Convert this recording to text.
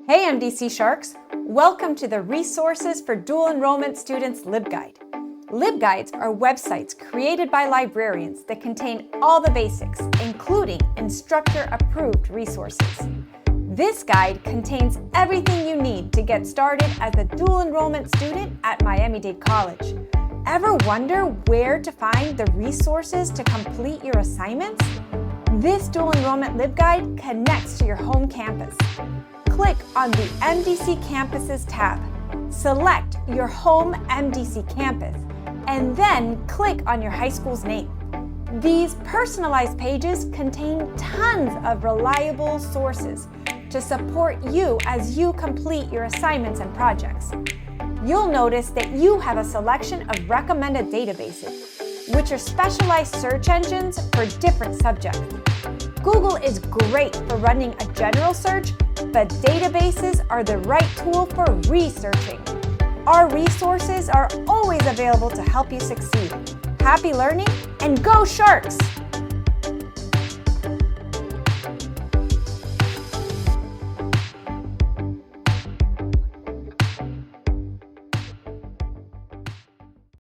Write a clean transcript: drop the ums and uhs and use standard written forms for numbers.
Hey MDC Sharks! Welcome to the Resources for Dual Enrollment Students LibGuide. LibGuides are websites created by librarians that contain all the basics, including instructor-approved resources. This guide contains everything you need to get started as a dual enrollment student at Miami-Dade College. Ever wonder where to find the resources to complete your assignments? This dual enrollment LibGuide connects to your home campus. Click on the MDC Campuses tab, select your home MDC campus, and then click on your high school's name. These personalized pages contain tons of reliable sources to support you as you complete your assignments and projects. You'll notice that you have a selection of recommended databases, which are specialized search engines for different subjects. Google is great for running a general search, but databases are the right tool for researching. Our resources are always available to help you succeed. Happy learning, and go Sharks!